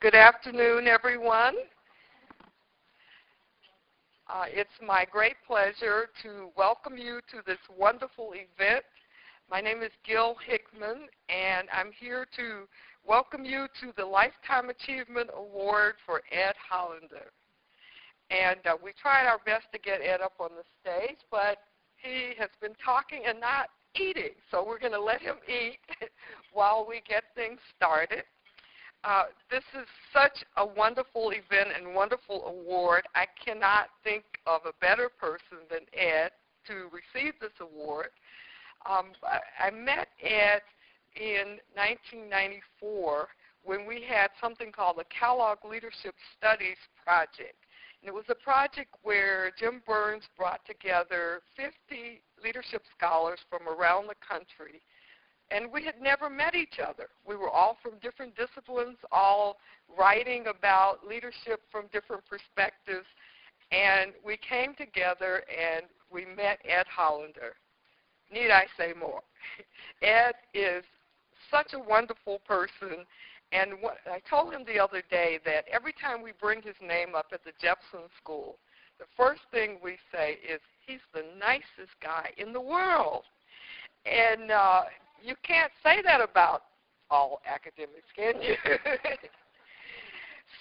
Good afternoon, everyone. It's my great pleasure to welcome you to this wonderful event. My name is Gil Hickman, and I'm here to welcome you to the Lifetime Achievement Award for Ed Hollander. And we tried our best to get Ed up on the stage, but he has been talking and not eating, so we're going to let him eat while we get things started. This is such a wonderful event and wonderful award. I cannot think of a better person than Ed to receive this award. I met Ed in 1994 when we had something called the Kellogg Leadership Studies Project. And it was a project where Jim Burns brought together 50 leadership scholars from around the country. And we had never met each other. We were all from different disciplines, all writing about leadership from different perspectives. And we came together and we met Ed Hollander. Need I say more? Ed is such a wonderful person. And I told him the other day that every time we bring his name up at the Jepson School, the first thing we say is, he's the nicest guy in the world. And you can't say that about all academics, can you?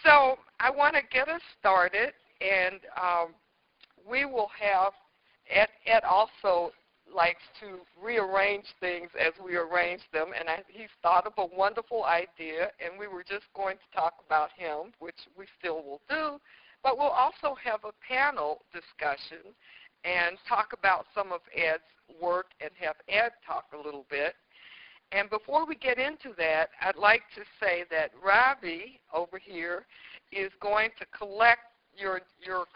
So I want to get us started, and we will have, Ed also likes to rearrange things as we arrange them, and he's thought of a wonderful idea, and we were just going to talk about him, which we still will do, but we'll also have a panel discussion and talk about some of Ed's work and have Ed talk a little bit. And before we get into that, I'd like to say that Robbie over here is going to collect your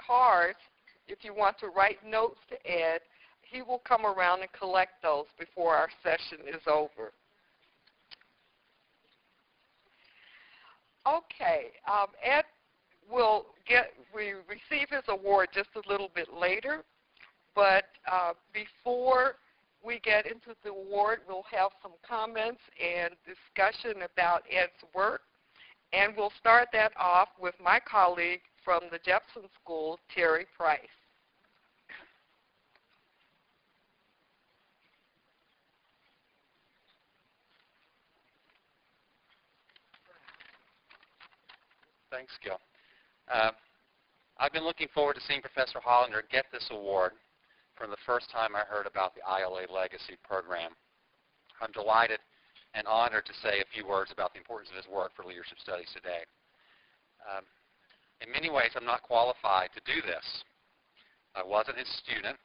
cards. If you want to write notes to Ed, he will come around and collect those before our session is over. Okay, Ed will receive his award just a little bit later, but before we get into the award, we'll have some comments and discussion about Ed's work, and we'll start that off with my colleague from the Jepson School, Terry Price. Thanks, Gil. I've been looking forward to seeing Professor Hollander get this award from the first time I heard about the ILA Legacy program. I'm delighted and honored to say a few words about the importance of his work for leadership studies today. In many ways, I'm not qualified to do this. I wasn't his student.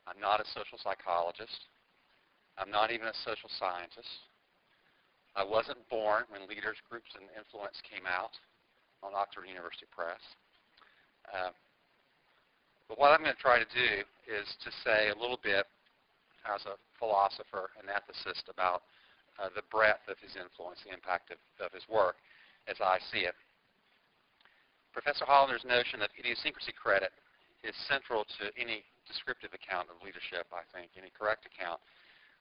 I'm not a social psychologist. I'm not even a social scientist. I wasn't born when Leaders, Groups, and Influence came out on Oxford University Press. But what I'm going to try to do is to say a little bit as a philosopher and ethicist about the breadth of his influence, the impact of his work as I see it. Professor Hollander's notion of idiosyncrasy credit is central to any descriptive account of leadership, I think, any correct account.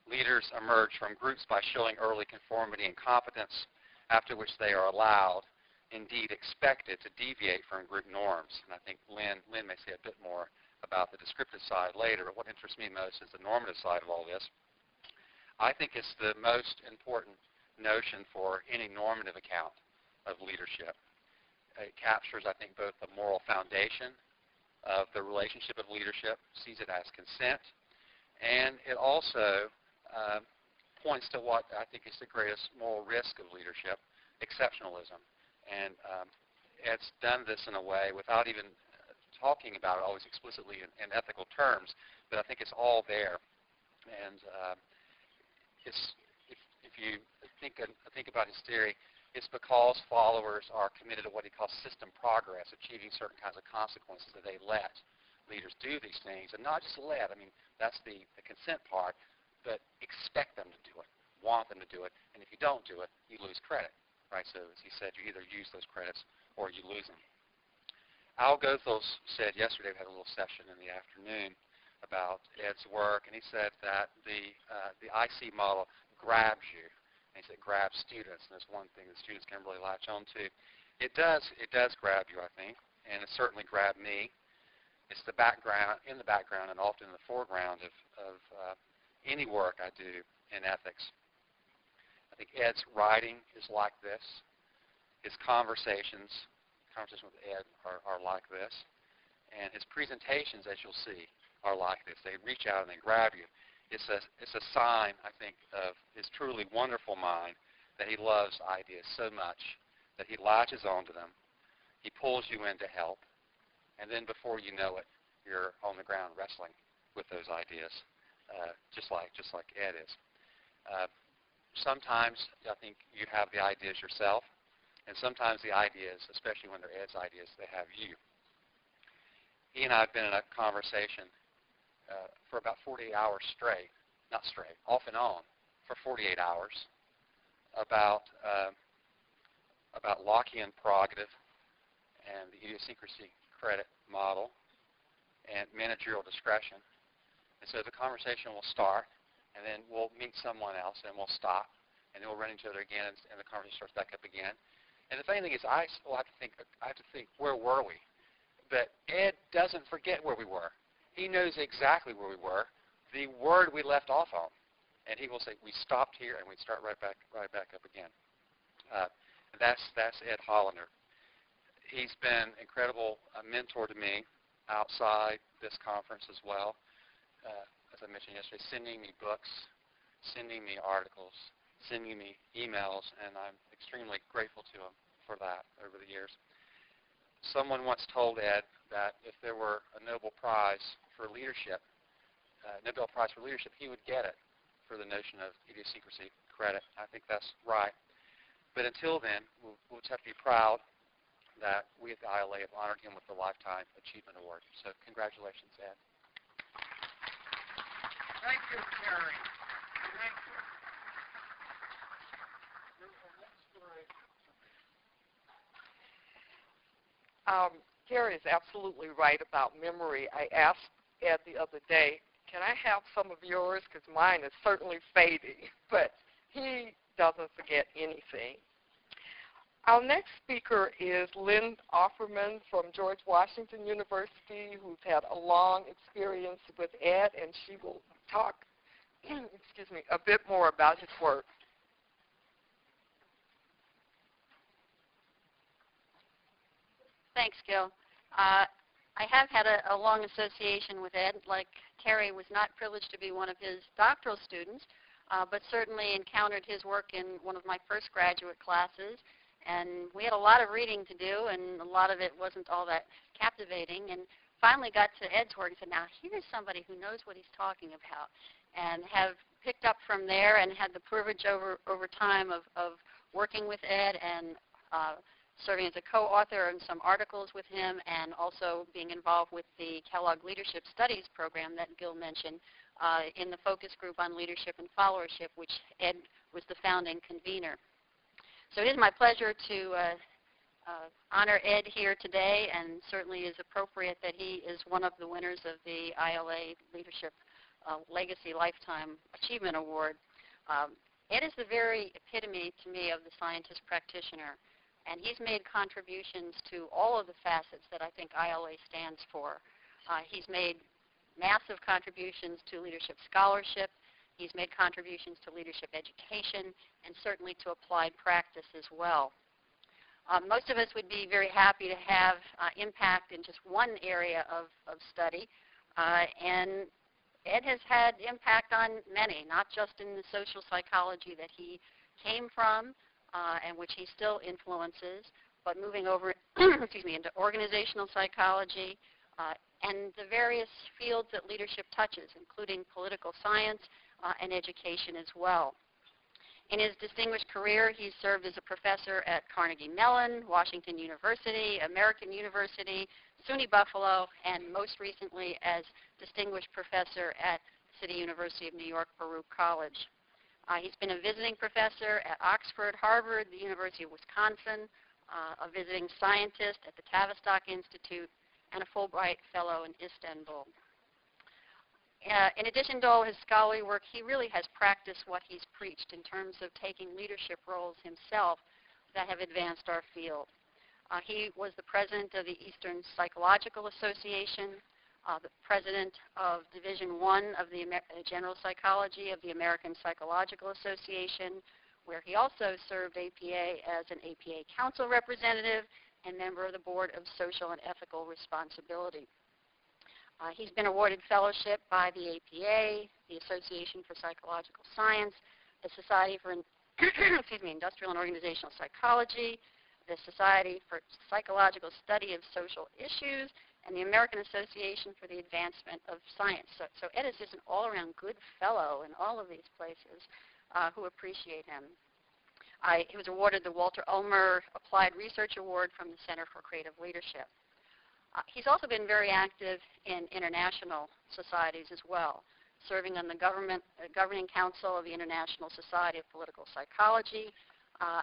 Leaders emerge from groups by showing early conformity and competence, after which they are allowed, indeed expected, to deviate from group norms. And I think Lynn may say a bit more about the descriptive side later, but what interests me most is the normative side of all this. I think it's the most important notion for any normative account of leadership. It captures, I think, both the moral foundation of the relationship of leadership, sees it as consent, and it also points to what I think is the greatest moral risk of leadership, exceptionalism. And Ed's done this in a way without even talking about it always explicitly in ethical terms, but I think it's all there. And if you think about his theory, it's because followers are committed to what he calls system progress, achieving certain kinds of consequences, that they let leaders do these things, and not just let. I mean, that's the consent part, but expect them to do it, want them to do it, and if you don't do it, you lose credit, right? So as he said, you either use those credits or you lose them. Al Goethals said yesterday, we had a little session in the afternoon about Ed's work, and he said that the IC model grabs you And he said, grab students, and it's one thing that students can really latch on to. It does grab you, I think, and it certainly grabbed me. It's the background, in the background, and often in the foreground of any work I do in ethics. I think Ed's writing is like this. His conversations with Ed are like this. And his presentations, as you'll see, are like this. They reach out and they grab you. It's a sign, I think, of his truly wonderful mind that he loves ideas so much that he latches onto them. He pulls you in to help. And then before you know it, you're on the ground wrestling with those ideas, just like Ed is. Sometimes I think you have the ideas yourself, and sometimes the ideas, especially when they're Ed's ideas, they have you. He and I have been in a conversation for about 48 hours straight, not straight, off and on, for 48 hours about Lockean prerogative and the idiosyncrasy credit model and managerial discretion. And so the conversation will start, and then we'll meet someone else, and we'll stop, and then we'll run into each other again, and the conversation starts back up again. And the funny thing is, I have to think, where were we? But Ed doesn't forget where we were. He knows exactly where we were, the word we left off on, and he will say, "We stopped here, and we start right back up again." That's Ed Hollander. He's been an incredible mentor to me outside this conference as well. As I mentioned yesterday, sending me books, sending me articles, sending me emails, and I'm extremely grateful to him for that over the years. Someone once told Ed that if there were a Nobel Prize for leadership, he would get it for the notion of idiosyncrasy credit. I think that's right. But until then, we'll just have to be proud that we at the ILA have honored him with the Lifetime Achievement Award. So congratulations, Ed. Thank you, Terry. Thank you. Terry is absolutely right about memory. I asked Ed the other day, can I have some of yours? Because mine is certainly fading, but he doesn't forget anything. Our next speaker is Lynn Offerman from George Washington University, who's had a long experience with Ed, and she will talk a bit more about his work. Thanks, Gil. I have had a long association with Ed. Like Terry, was not privileged to be one of his doctoral students, but certainly encountered his work in one of my first graduate classes. And we had a lot of reading to do, and a lot of it wasn't all that captivating. And finally got to Ed's work and said, now here's somebody who knows what he's talking about, and have picked up from there and had the privilege over time of working with Ed and serving as a co-author on some articles with him, and also being involved with the Kellogg Leadership Studies program that Gil mentioned in the focus group on leadership and followership, which Ed was the founding convener. So it is my pleasure to honor Ed here today, and certainly is appropriate that he is one of the winners of the ILA Leadership Legacy Lifetime Achievement Award. Ed is the very epitome to me of the scientist practitioner, and he's made contributions to all of the facets that I think ILA stands for. He's made massive contributions to leadership scholarship. He's made contributions to leadership education, and certainly to applied practice as well. Most of us would be very happy to have impact in just one area of study, and Ed has had impact on many, not just in the social psychology that he came from, and which he still influences, but moving over into organizational psychology and the various fields that leadership touches, including political science and education as well. In his distinguished career, he's served as a professor at Carnegie Mellon, Washington University, American University, SUNY Buffalo, and most recently as distinguished professor at City University of New York, Baruch College. He's been a visiting professor at Oxford, Harvard, the University of Wisconsin, a visiting scientist at the Tavistock Institute, and a Fulbright Fellow in Istanbul. In addition to all his scholarly work, he really has practiced what he's preached in terms of taking leadership roles himself that have advanced our field. He was the president of the Eastern Psychological Association, the president of Division I of the General Psychology of the American Psychological Association, where he also served APA as an APA Council representative and member of the Board of Social and Ethical Responsibility. He's been awarded fellowship by the APA, the Association for Psychological Science, the Society for Industrial and Organizational Psychology, the Society for Psychological Study of Social Issues, and the American Association for the Advancement of Science. So Ed is just an all-around good fellow in all of these places who appreciate him. He was awarded the Walter Ulmer Applied Research Award from the Center for Creative Leadership. He's also been very active in international societies as well, serving on the Governing Council of the International Society of Political Psychology,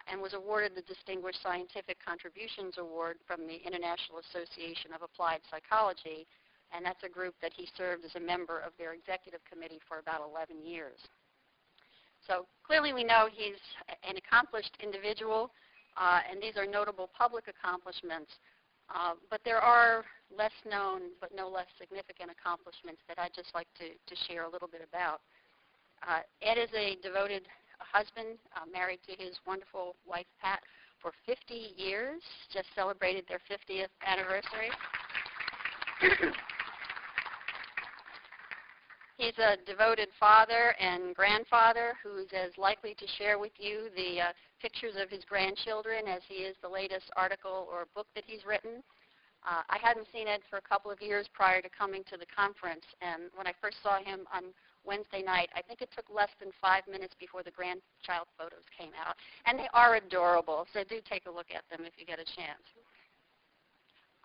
and was awarded the Distinguished Scientific Contributions Award from the International Association of Applied Psychology, and that's a group that he served as a member of their executive committee for about 11 years. So clearly we know he's an accomplished individual, and these are notable public accomplishments. But there are less known but no less significant accomplishments that I'd just like to share a little bit about. Ed is a devoted husband, married to his wonderful wife, Pat, for 50 years, just celebrated their 50th anniversary. He's a devoted father and grandfather who's as likely to share with you the pictures of his grandchildren as he is the latest article or book that he's written. I hadn't seen Ed for a couple of years prior to coming to the conference, and when I first saw him on Wednesday night, I think it took less than 5 minutes before the grandchild photos came out. And they are adorable, so do take a look at them if you get a chance.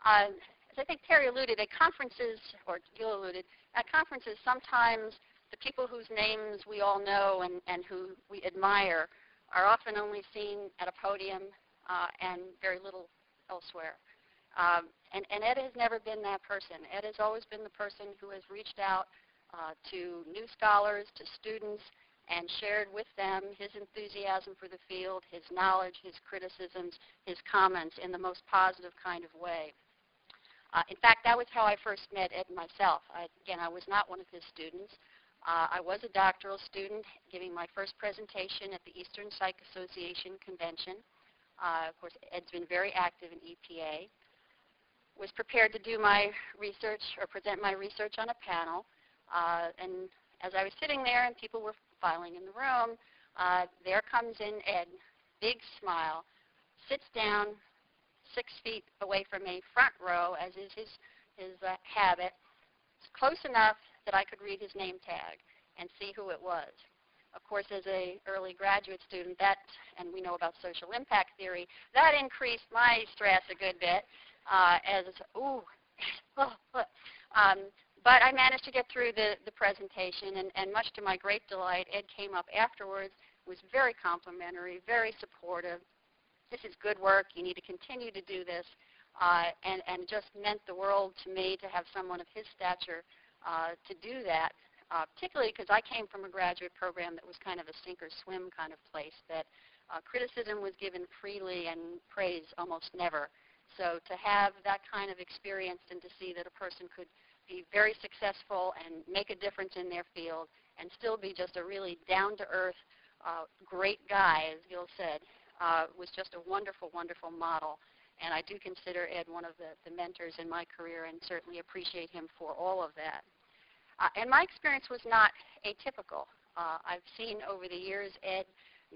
As I think Terry alluded, at conferences, or Gil alluded, at conferences sometimes the people whose names we all know and who we admire are often only seen at a podium and very little elsewhere. And Ed has never been that person. Ed has always been the person who has reached out to new scholars, to students, and shared with them his enthusiasm for the field, his knowledge, his criticisms, his comments in the most positive kind of way. In fact, that was how I first met Ed myself. Again, I was not one of his students. I was a doctoral student giving my first presentation at the Eastern Psych Association Convention. Of course, Ed's been very active in EPA. Was prepared to do my research or present my research on a panel. And as I was sitting there and people were filing in the room, there comes in Ed, big smile, sits down 6 feet away from me, front row, as is his habit, close enough that I could read his name tag and see who it was. Of course, as an early graduate student, and we know about social impact theory, that increased my stress a good bit. But I managed to get through the presentation, and much to my great delight, Ed came up afterwards, was very complimentary, very supportive. This is good work. You need to continue to do this, and just meant the world to me to have someone of his stature to do that, particularly because I came from a graduate program that was kind of a sink-or-swim kind of place, that criticism was given freely and praise almost never. So to have that kind of experience and to see that a person could be very successful and make a difference in their field and still be just a really down-to-earth, great guy, as Gil said, was just a wonderful, wonderful model. And I do consider Ed one of the mentors in my career and certainly appreciate him for all of that. And my experience was not atypical. I've seen over the years Ed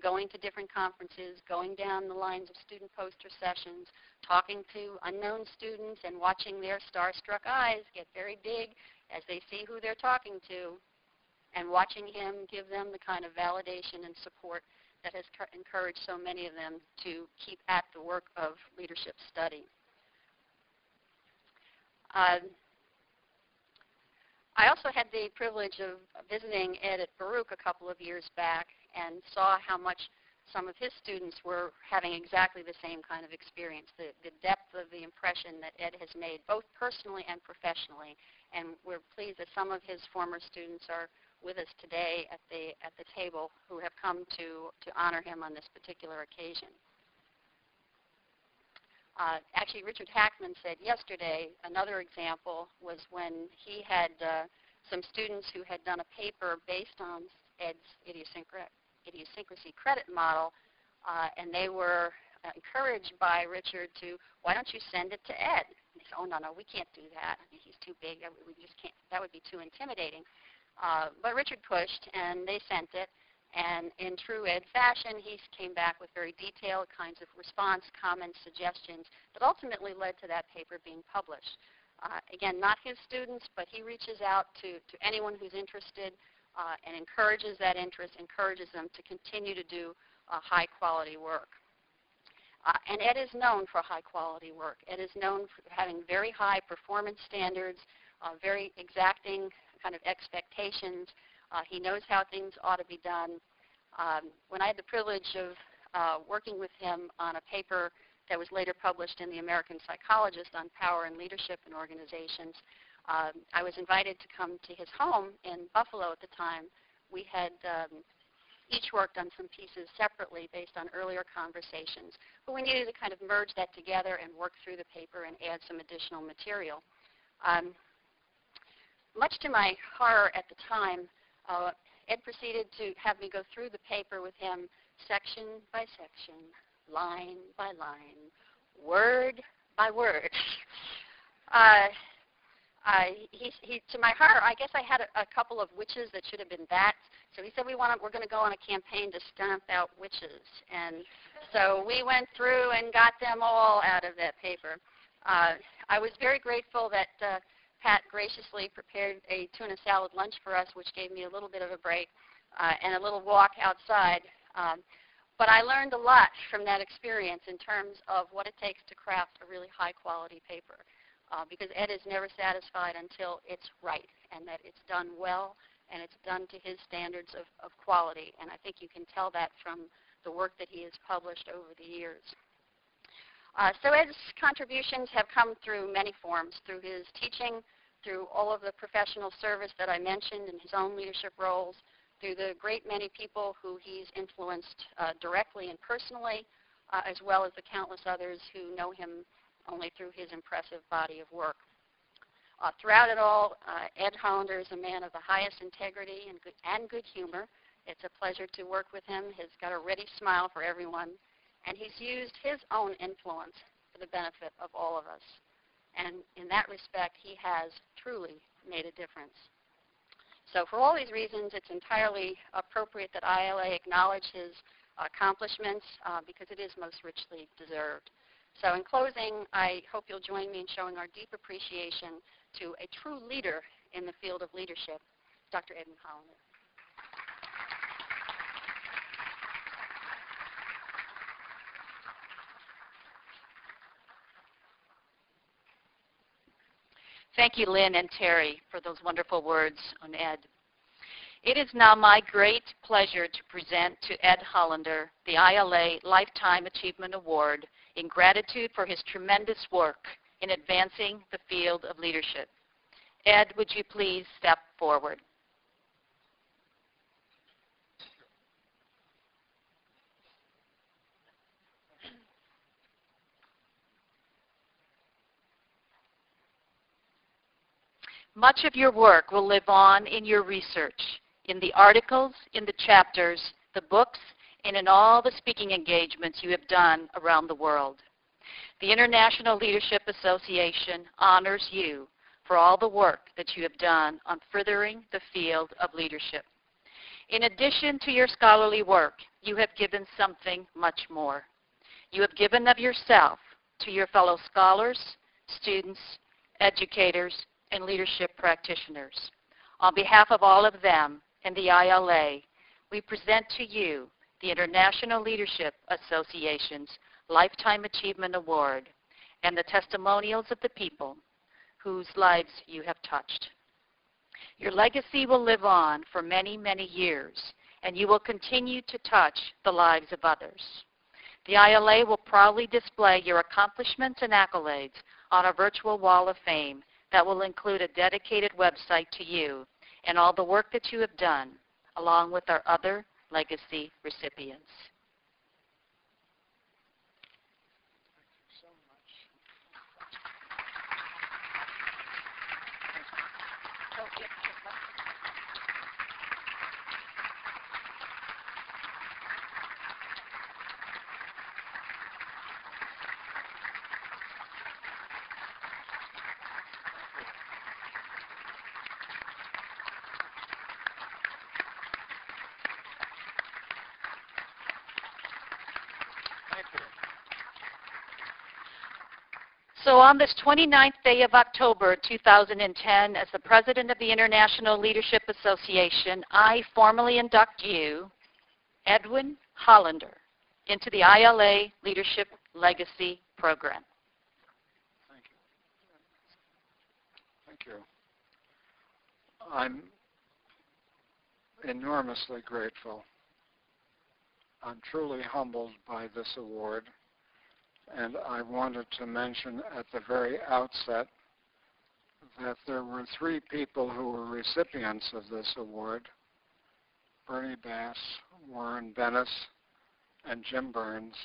going to different conferences, going down the lines of student poster sessions, talking to unknown students and watching their starstruck eyes get very big as they see who they're talking to, and watching him give them the kind of validation and support that has encouraged so many of them to keep at the work of leadership study. I also had the privilege of visiting Ed at Baruch a couple of years back and saw how much some of his students were having exactly the same kind of experience, the depth of the impression that Ed has made, both personally and professionally. And we're pleased that some of his former students are with us today at the table who have come to honor him on this particular occasion. Actually, Richard Hackman said yesterday another example was when he had some students who had done a paper based on Ed's idiosyncrasy credit model, and they were encouraged by Richard to, why don't you send it to Ed? And they said, oh, no, we can't do that. I mean, he's too big. We just can't. That would be too intimidating. But Richard pushed, and they sent it. And in true Ed fashion, he came back with very detailed kinds of response, comments, suggestions that ultimately led to that paper being published. Again, not his students, but he reaches out to anyone who's interested and encourages that interest, encourages them to continue to do high-quality work. And Ed is known for high-quality work. Ed is known for having very high performance standards, very exacting kind of expectations. He knows how things ought to be done. When I had the privilege of working with him on a paper that was later published in the American Psychologist on power and leadership in organizations, I was invited to come to his home in Buffalo at the time. We had each worked on some pieces separately based on earlier conversations, but we needed to kind of merge that together and work through the paper and add some additional material. Much to my horror at the time, Ed proceeded to have me go through the paper with him section by section, line by line, word by word. To my horror, I guess I had a couple of witches that should have been bats. So he said, we're going to go on a campaign to stamp out witches. And so we went through and got them all out of that paper. I was very grateful that Pat graciously prepared a tuna salad lunch for us, which gave me a little bit of a break and a little walk outside. But I learned a lot from that experience in terms of what it takes to craft a really high-quality paper. Because Ed is never satisfied until it's right and that it's done well and it's done to his standards of quality. And I think you can tell that from the work that he has published over the years. So Ed's contributions have come through many forms, through his teaching, through all of the professional service that I mentioned in his own leadership roles, through the great many people who he's influenced directly and personally, as well as the countless others who know him only through his impressive body of work. Throughout it all, Ed Hollander is a man of the highest integrity and good humor. It's a pleasure to work with him. He's got a ready smile for everyone, and he's used his own influence for the benefit of all of us. And in that respect, he has truly made a difference. So for all these reasons, it's entirely appropriate that ILA acknowledge his accomplishments because it is most richly deserved. So in closing, I hope you'll join me in showing our deep appreciation to a true leader in the field of leadership, Dr. Edwin Hollander. Thank you, Lynn and Terry, for those wonderful words on Ed. It is now my great pleasure to present to Ed Hollander the ILA Lifetime Achievement Award in gratitude for his tremendous work in advancing the field of leadership. Ed, would you please step forward? Much of your work will live on in your research, in the articles, in the chapters, the books, and in all the speaking engagements you have done around the world. The International Leadership Association honors you for all the work that you have done on furthering the field of leadership. In addition to your scholarly work, you have given something much more. You have given of yourself to your fellow scholars, students, educators, and leadership practitioners. On behalf of all of them and the ILA, we present to you the International Leadership Association's Lifetime Achievement Award and the testimonials of the people whose lives you have touched. Your legacy will live on for many, many years and you will continue to touch the lives of others. The ILA will proudly display your accomplishments and accolades on a virtual wall of fame that will include a dedicated website to you and all the work that you have done, along with our other legacy recipients. So on this 29th day of October 2010, as the President of the International Leadership Association, I formally induct you, Edwin Hollander, into the ILA Leadership Legacy Program. Thank you. Thank you. I'm enormously grateful. I'm truly humbled by this award. And I wanted to mention at the very outset that there were 3 people who were recipients of this award: Bernie Bass, Warren Bennis, and Jim Burns,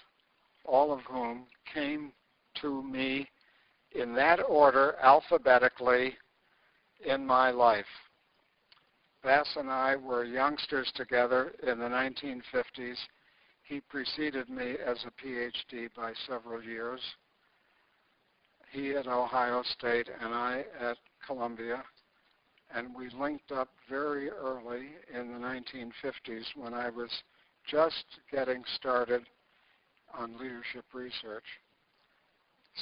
all of whom came to me in that order alphabetically in my life. Bass and I were youngsters together in the 1950s. He preceded me as a PhD by several years. He at Ohio State and I at Columbia. And we linked up very early in the 1950s when I was just getting started on leadership research.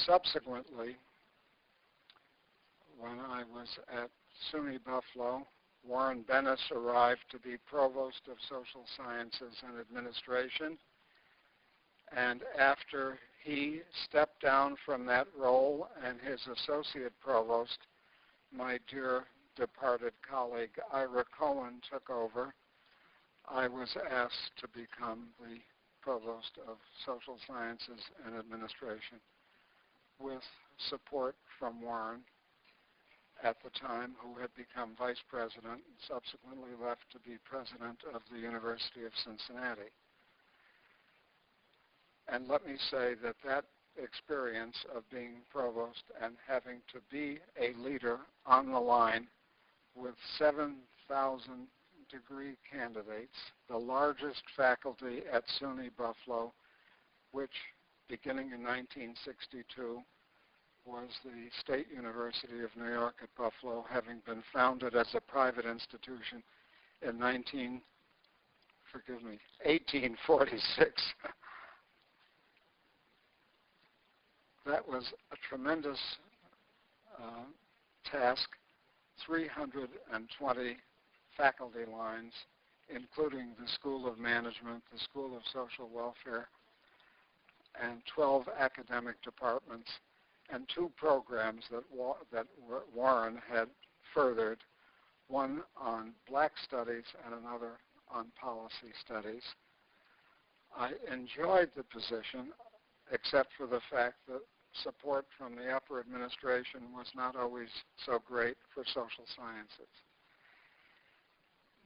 Subsequently, when I was at SUNY Buffalo, Warren Bennis arrived to be Provost of Social Sciences and Administration. And after he stepped down from that role and his associate provost, my dear departed colleague Ira Cohen, took over, I was asked to become the Provost of Social Sciences and Administration with support from Warren at the time, who had become vice president and subsequently left to be president of the University of Cincinnati. And let me say that that experience of being provost and having to be a leader on the line with 7,000 degree candidates, the largest faculty at SUNY Buffalo, which beginning in 1962 was the State University of New York at Buffalo, having been founded as a private institution in 1846. That was a tremendous task. 320 faculty lines, including the School of Management, the School of Social Welfare, and 12 academic departments, and 2 programs that Warren had furthered, one on black studies and another on policy studies. I enjoyed the position, except for the fact that support from the upper administration was not always so great for social sciences.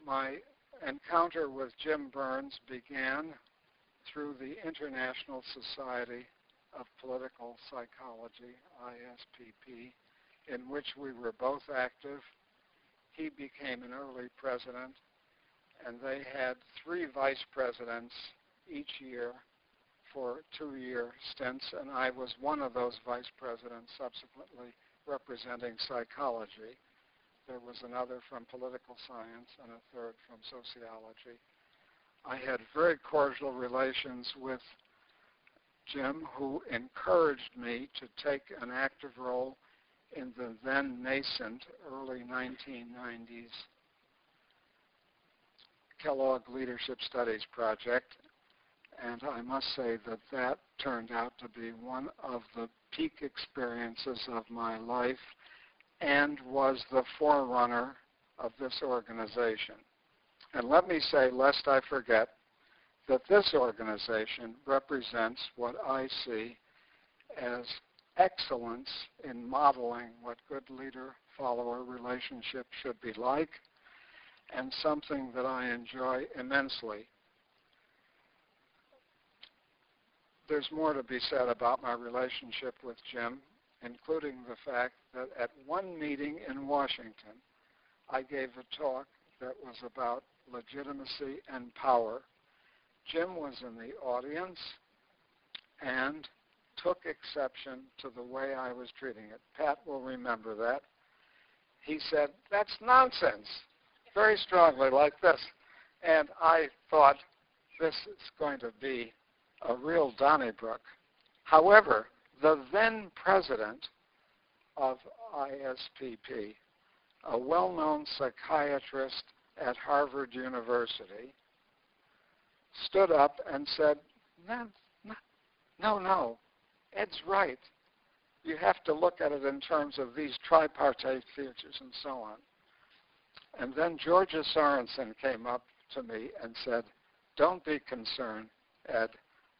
My encounter with Jim Burns began through the International Society of Political Psychology, ISPP, in which we were both active. He became an early president, and they had 3 vice presidents each year for 2-year stints, and I was one of those vice presidents, subsequently representing psychology. There was another from political science and a third from sociology. I had very cordial relations with Jim, who encouraged me to take an active role in the then nascent early 1990s Kellogg Leadership Studies Project. And I must say that that turned out to be one of the peak experiences of my life and was the forerunner of this organization. And let me say, lest I forget, that this organization represents what I see as excellence in modeling what good leader-follower relationship should be like, and something that I enjoy immensely. There's more to be said about my relationship with Jim, including the fact that at one meeting in Washington, I gave a talk that was about legitimacy and power. Jim was in the audience and took exception to the way I was treating it. Pat will remember that. He said, "That's nonsense," very strongly, like this. And I thought, this is going to be a real Donnybrook. However, the then president of ISPP, a well-known psychiatrist at Harvard University, stood up and said, no, Ed's right. You have to look at it in terms of these tripartite features and so on. And then Georgia Sorensen came up to me and said, "Don't be concerned, Ed.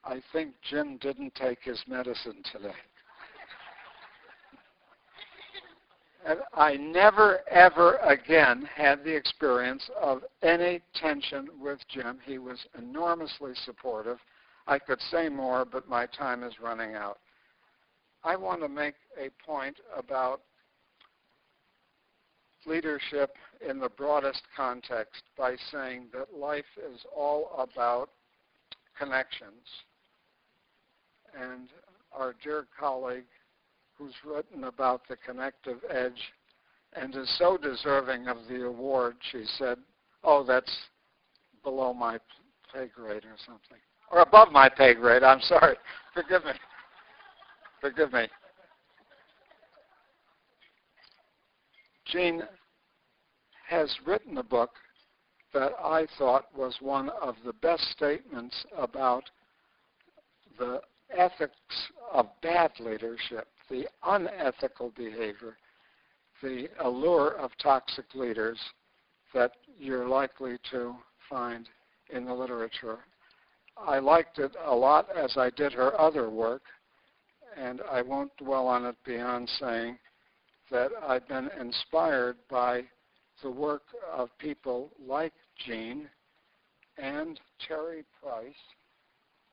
I think Jim didn't take his medicine today." And I never, ever again had the experience of any tension with Jim. He was enormously supportive. I could say more, but my time is running out. I want to make a point about leadership in the broadest context by saying that life is all about connections. And our dear colleague who's written about the connective edge and is so deserving of the award, she said, "Oh, that's below my pay grade or something." Or above my pay grade, I'm sorry. Forgive me. Forgive me. Jean has written a book that I thought was one of the best statements about the ethics of bad leadership, the unethical behavior, the allure of toxic leaders that you're likely to find in the literature. I liked it a lot, as I did her other work, and I won't dwell on it beyond saying that I've been inspired by the work of people like Jean and Terry Price,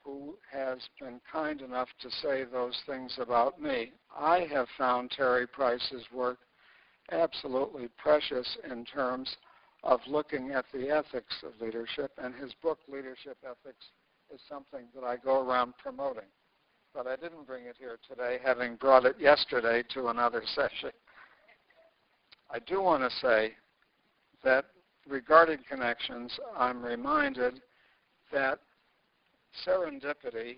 who has been kind enough to say those things about me. I have found Terry Price's work absolutely precious in terms of looking at the ethics of leadership, and his book, Leadership Ethics, is something that I go around promoting. But I didn't bring it here today, having brought it yesterday to another session. I do want to say that regarding connections, I'm reminded that serendipity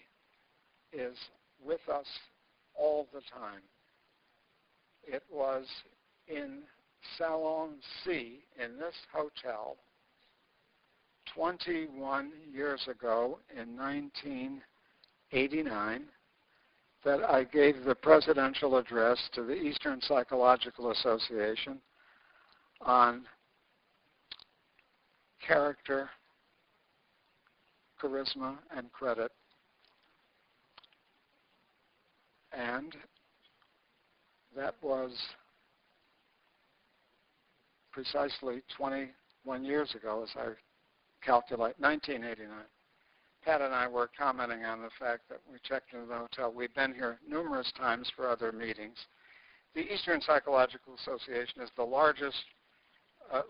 is with us all the time. It was in Salon C in this hotel 21 years ago in 1989 that I gave the presidential address to the Eastern Psychological Association on character, charisma, and credit. And that was precisely 21 years ago, as I calculate, 1989. Pat and I were commenting on the fact that we checked into the hotel. We've been here numerous times for other meetings. The Eastern Psychological Association is the largest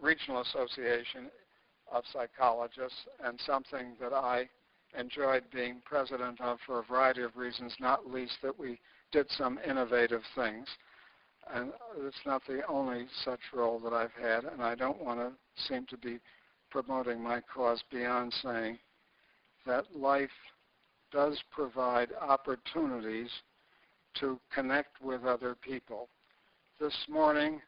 regional association of psychologists, and something that I enjoyed being president of for a variety of reasons, not least that we did some innovative things. And it's not the only such role that I've had, and I don't want to seem to be promoting my cause beyond saying that life does provide opportunities to connect with other people. This morning,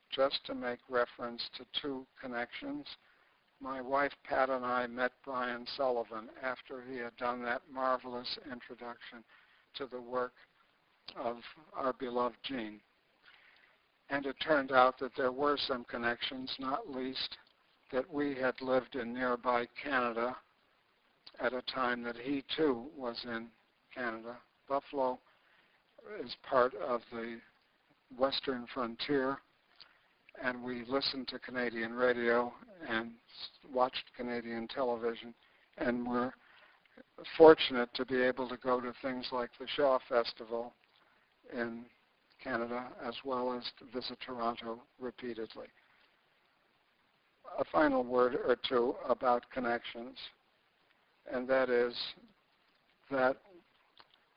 just to make reference to two connections, my wife Pat and I met Brian Sullivan after he had done that marvelous introduction to the work of our beloved Jean. And it turned out that there were some connections, not least that we had lived in nearby Canada at a time that he too was in Canada. Buffalo is part of the western frontier, and we listened to Canadian radio and watched Canadian television, and we're fortunate to be able to go to things like the Shaw Festival in Canada, as well as to visit Toronto repeatedly. A final word or two about connections, and that is that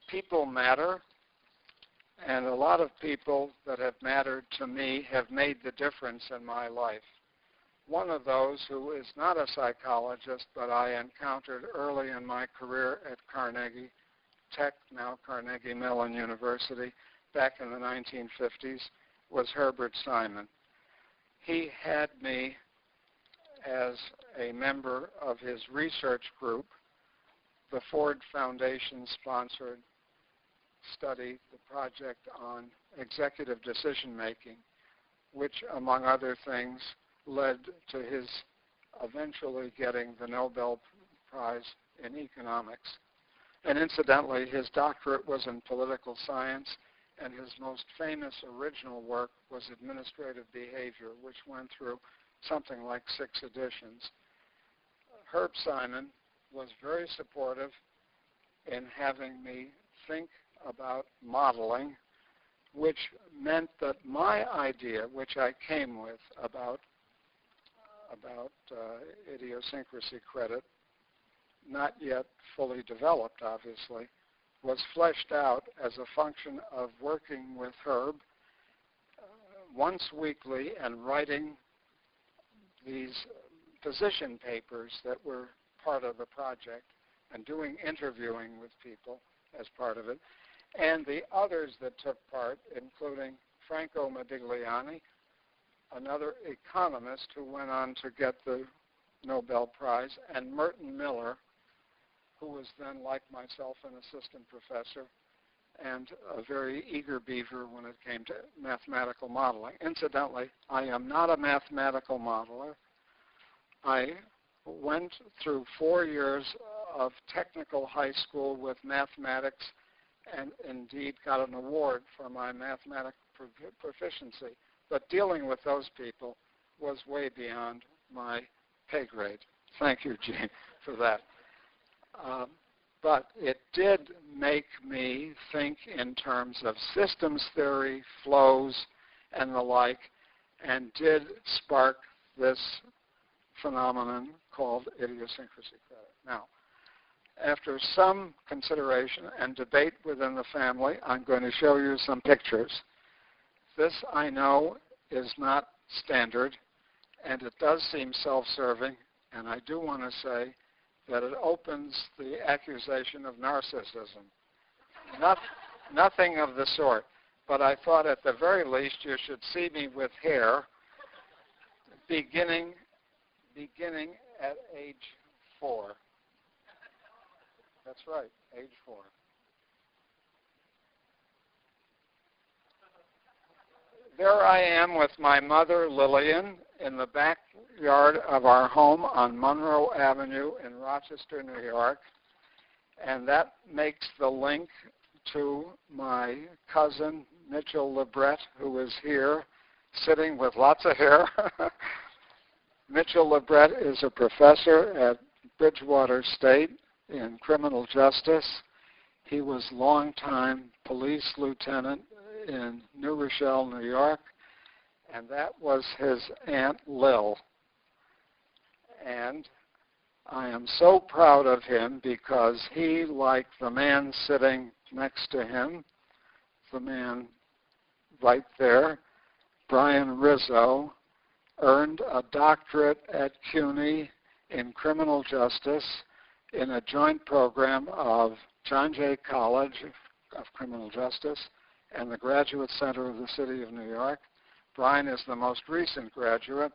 people matter, and a lot of people that have mattered to me have made the difference in my life. One of those who is not a psychologist, but I encountered early in my career at Carnegie Tech, now Carnegie Mellon University, back in the 1950s, was Herbert Simon. He had me as a member of his research group. The Ford Foundation sponsored study, the project on executive decision making, which, among other things, led to his eventually getting the Nobel Prize in economics. And incidentally, his doctorate was in political science, and his most famous original work was Administrative Behavior, which went through something like 6 editions. Herb Simon was very supportive in having me think about modeling, which meant that my idea, which I came with about idiosyncrasy credit, not yet fully developed, obviously, was fleshed out as a function of working with Herb once weekly and writing these position papers that were part of the project and doing interviewing with people as part of it. And the others that took part, including Franco Modigliani, another economist who went on to get the Nobel Prize, and Merton Miller, who was then, like myself, an assistant professor and a very eager beaver when it came to mathematical modeling. Incidentally, I am not a mathematical modeler. I went through 4 years of technical high school with mathematics and indeed got an award for my mathematical proficiency. But dealing with those people was way beyond my pay grade. Thank you, Gene, for that. But it did make me think in terms of systems theory, flows, and the like, and did spark this phenomenon called idiosyncrasy credit. Now, after some consideration and debate within the family, I'm going to show you some pictures. This, I know, is not standard, and it does seem self-serving, and I do want to say that it opens the accusation of narcissism. Nothing of the sort, but I thought at the very least you should see me with hair beginning at age 4. That's right, age 4. There I am with my mother, Lillian, in the backyard of our home on Monroe Avenue in Rochester, New York. And that makes the link to my cousin, Mitchell Lebret, who is here sitting with lots of hair. Mitchell Lebret is a professor at Bridgewater State in criminal justice. He was longtime police lieutenant in New Rochelle, New York, and that was his Aunt Lil. And I am so proud of him because he, like the man sitting next to him, the man right there, Brian Rizzo, earned a doctorate at CUNY in criminal justice in a joint program of John Jay College of Criminal Justice and the Graduate Center of the City of New York. Brian is the most recent graduate.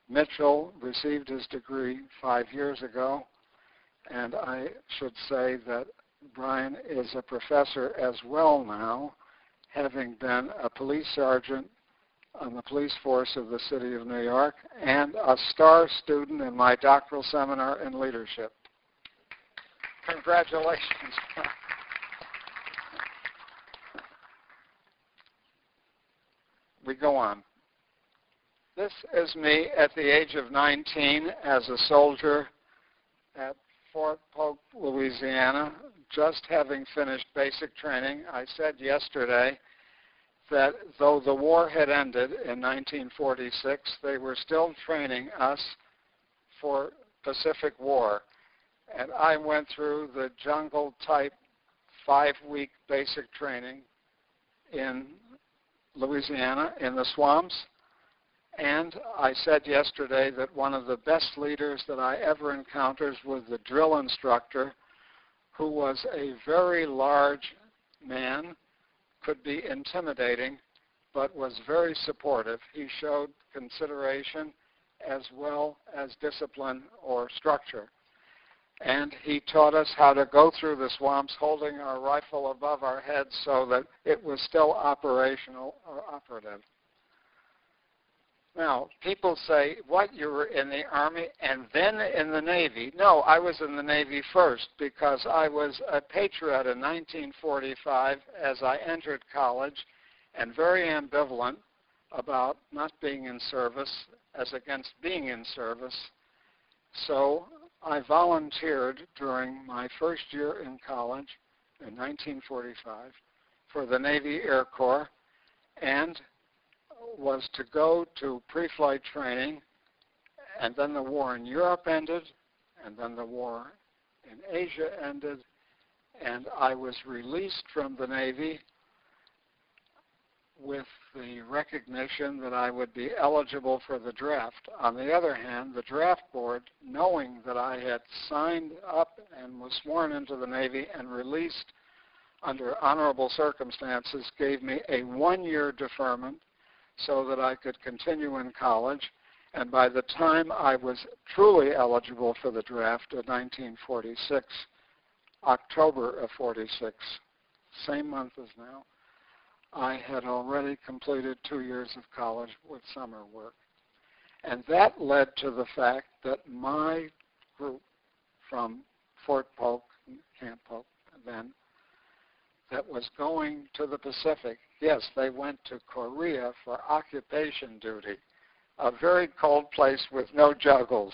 Mitchell received his degree 5 years ago, and I should say that Brian is a professor as well now, having been a police sergeant on the police force of the city of New York, and a star student in my doctoral seminar in leadership. Congratulations. We go on. This is me at the age of 19 as a soldier at Fort Polk, Louisiana, just having finished basic training. I said yesterday that though the war had ended in 1946, they were still training us for Pacific War. And I went through the jungle-type 5-week basic training in Louisiana in the swamps. And I said yesterday that one of the best leaders that I ever encountered was the drill instructor, who was a very large man, could be intimidating, but was very supportive. He showed consideration as well as discipline or structure. And he taught us how to go through the swamps holding our rifle above our heads so that it was still operational or operative. Now, people say, what, you were in the Army and then in the Navy? No, I was in the Navy first because I was a patriot in 1945 as I entered college and very ambivalent about not being in service as against being in service. So I volunteered during my first year in college in 1945 for the Navy Air Corps and was to go to pre-flight training, and then the war in Europe ended, and then the war in Asia ended, and I was released from the Navy with the recognition that I would be eligible for the draft. On the other hand, the draft board, knowing that I had signed up and was sworn into the Navy and released under honorable circumstances, gave me a 1-year deferment so that I could continue in college. And by the time I was truly eligible for the draft in 1946, October of 46, same month as now, I had already completed 2 years of college with summer work. And that led to the fact that my group from Fort Polk, Camp Polk then, that was going to the Pacific, yes, they went to Korea for occupation duty, a very cold place with no juggles.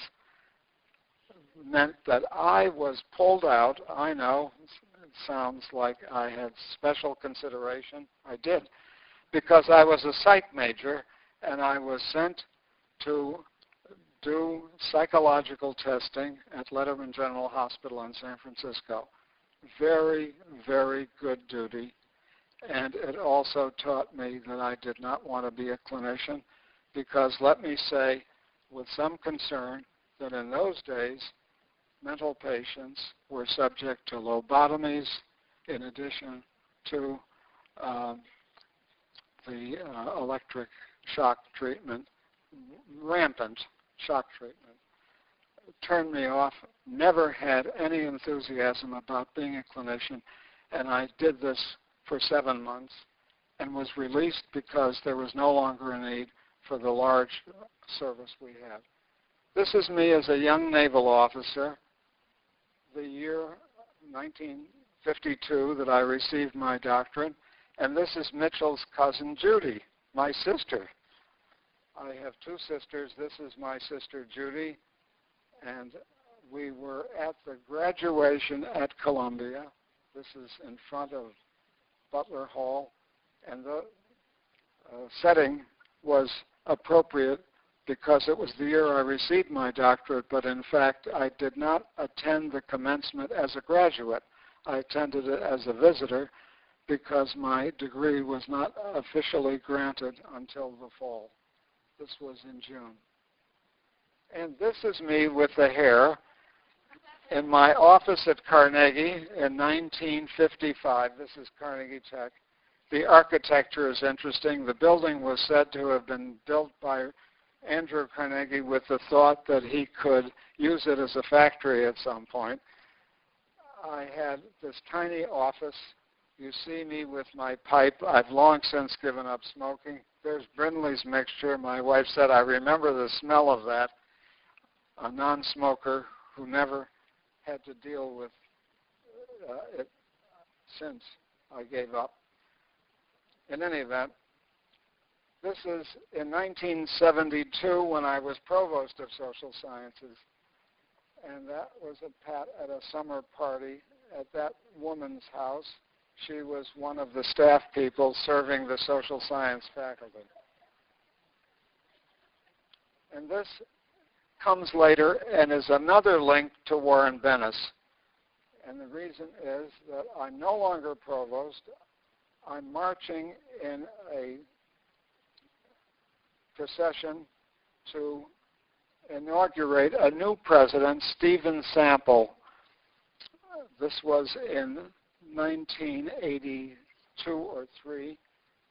Meant that I was pulled out. I know, it sounds like I had special consideration. I did, because I was a psych major, and I was sent to do psychological testing at Letterman General Hospital in San Francisco. Very, very good duty. And it also taught me that I did not want to be a clinician because, let me say with some concern, that in those days, mental patients were subject to lobotomies in addition to the electric shock treatment, rampant shock treatment. It turned me off, never had any enthusiasm about being a clinician, and I did this for 7 months and was released because there was no longer a need for the large service we had. This is me as a young naval officer, the year 1952 that I received my doctorate, and this is Mitchell's cousin Judy, my sister. I have 2 sisters. This is my sister Judy, and we were at the graduation at Columbia. This is in front of Butler Hall, and the setting was appropriate because it was the year I received my doctorate, but in fact I did not attend the commencement as a graduate. I attended it as a visitor because my degree was not officially granted until the fall. This was in June. And this is me with the hair in my office at Carnegie in 1955. This is Carnegie Tech. The architecture is interesting. The building was said to have been built by Andrew Carnegie with the thought that he could use it as a factory at some point. I had this tiny office. You see me with my pipe. I've long since given up smoking. there's Brindley's mixture. My wife said, I remember the smell of that. A non-smoker who never had to deal with it since I gave up. In any event, this is in 1972 when I was provost of social sciences, and that was at a summer party at that woman's house. She was one of the staff people serving the social science faculty. And this comes later and is another link to Warren Bennis. And the reason is that I'm no longer provost. I'm marching in a procession to inaugurate a new president, Stephen Sample. This was in 1982 or 3.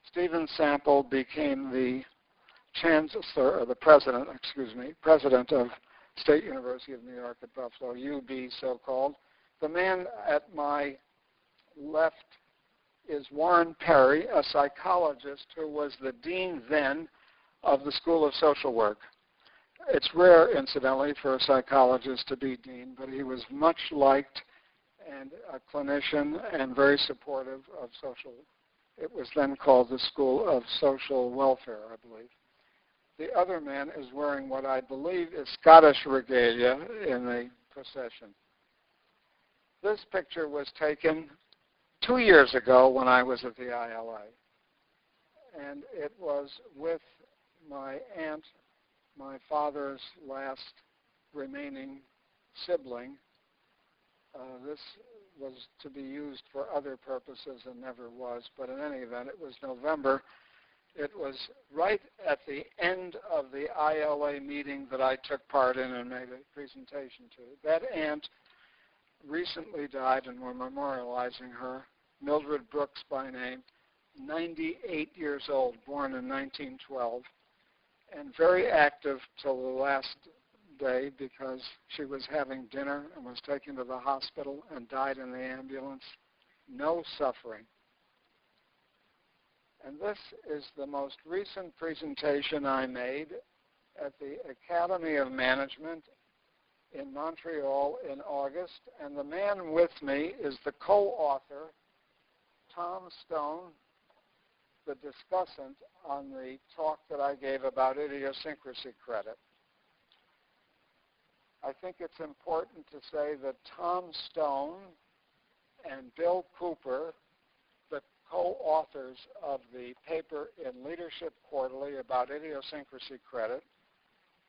Stephen Sample became the chancellor, or the president of State University of New York at Buffalo, UB so-called. The man at my left is Warren Perry, a psychologist who was the dean then of the School of Social Work. It's rare, incidentally, for a psychologist to be dean, but he was much liked and a clinician and very supportive of social. It was then called the School of Social Welfare, I believe. The other man is wearing what I believe is Scottish regalia in the procession. This picture was taken 2 years ago when I was at the ILA. And it was with my aunt, my father's last remaining sibling. This was to be used for other purposes and never was, but in any event, it was November. It was right at the end of the ILA meeting that I took part in and made a presentation to. That aunt recently died, and we're memorializing her, Mildred Brooks by name, 98 years old, born in 1912, and very active till the last day because she was having dinner and was taken to the hospital and died in the ambulance. No suffering. And this is the most recent presentation I made at the Academy of Management in Montreal in August. And the man with me is the co-author, Tom Stone, the discussant on the talk that I gave about idiosyncrasy credit. I think it's important to say that Tom Stone and Bill Cooper, the co-authors of the paper in Leadership Quarterly about idiosyncrasy credit,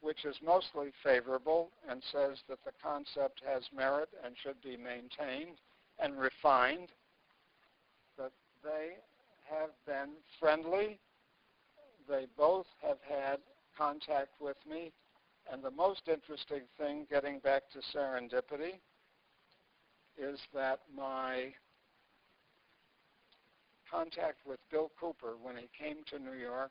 which is mostly favorable and says that the concept has merit and should be maintained and refined, that they have been friendly. They both have had contact with me. And the most interesting thing, getting back to serendipity, is that my contact with Bill Cooper when he came to New York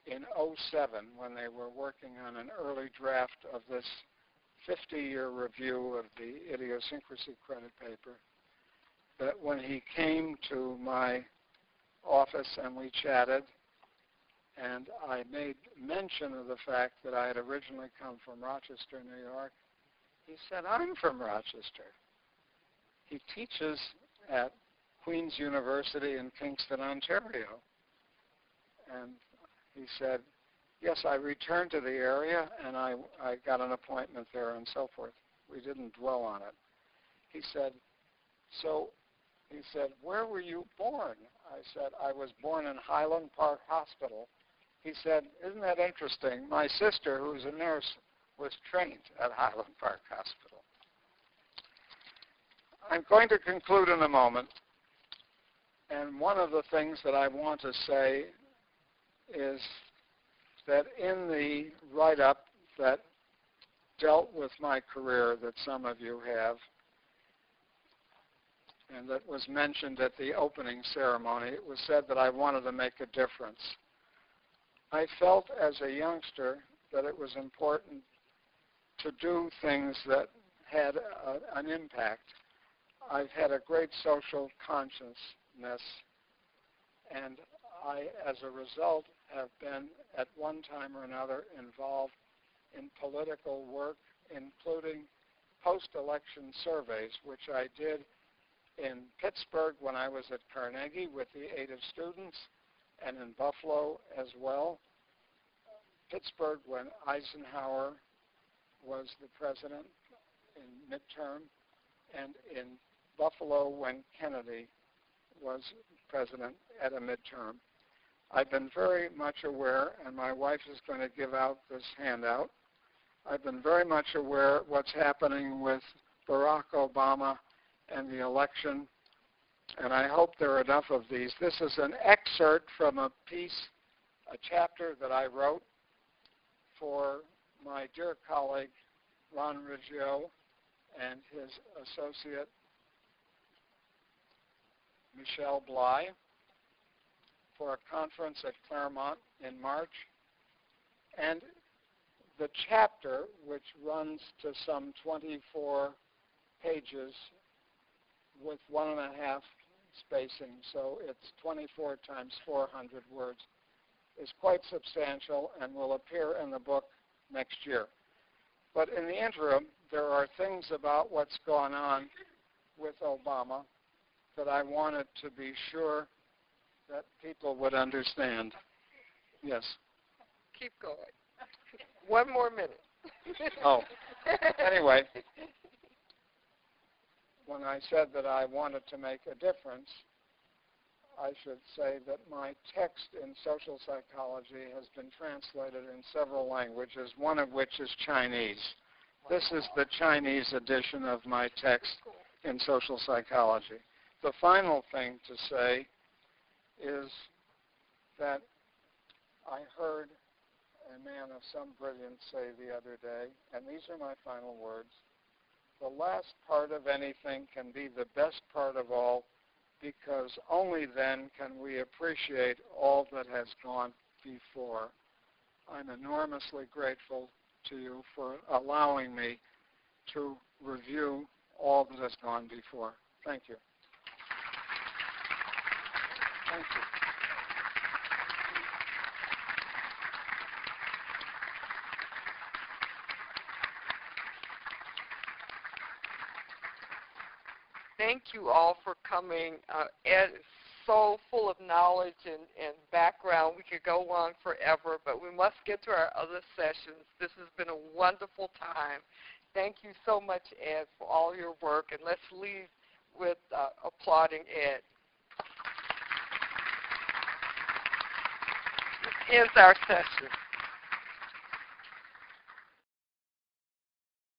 in 2007, when they were working on an early draft of this 50-year review of the idiosyncrasy credit paper, that when he came to my office and we chatted, and I made mention of the fact that I had originally come from Rochester, New York, he said, I'm from Rochester. He teaches at Queen's University in Kingston, Ontario. And he said, yes, I returned to the area, and I got an appointment there and so forth. We didn't dwell on it. He said, where were you born? I said, I was born in Highland Park Hospital. He said, isn't that interesting? My sister, who's a nurse, was trained at Highland Park Hospital. I'm going to conclude in a moment. And one of the things that I want to say is that in the write-up that dealt with my career that some of you have, and that was mentioned at the opening ceremony, it was said that I wanted to make a difference. I felt as a youngster that it was important to do things that had an impact. I've had a great social consciousness, and I, as a result, have been at one time or another involved in political work, including post-election surveys, which I did in Pittsburgh when I was at Carnegie with the aid of students, and in Buffalo as well. Pittsburgh when Eisenhower was the president in midterm, and in Buffalo when Kennedy was president at a midterm. I've been very much aware, and my wife is going to give out this handout, I've been very much aware of what's happening with Barack Obama and the election, and I hope there are enough of these. This is an excerpt from a piece, a chapter that I wrote for my dear colleague Ron Riggio and his associate Michelle Bly for a conference at Claremont in March. And the chapter, which runs to some 24 pages with 1.5 spacing, so it's 24 times 400 words, is quite substantial and will appear in the book next year. But in the interim, there are things about what's gone on with Obama that I wanted to be sure that people would understand. Yes. Keep going. One more minute. Oh. Anyway, when I said that I wanted to make a difference, I should say that my text in social psychology has been translated in several languages, one of which is Chinese. This is the Chinese edition of my text in social psychology. The final thing to say is that I heard a man of some brilliance say the other day, and these are my final words, the last part of anything can be the best part of all, because only then can we appreciate all that has gone before. I'm enormously grateful to you for allowing me to review all that has gone before. Thank you. Thank you. Thank you all for coming. Ed is so full of knowledge and background. We could go on forever, but we must get to our other sessions. This has been a wonderful time. Thank you so much, Ed, for all your work, and let's leave with applauding Ed. This ends our session.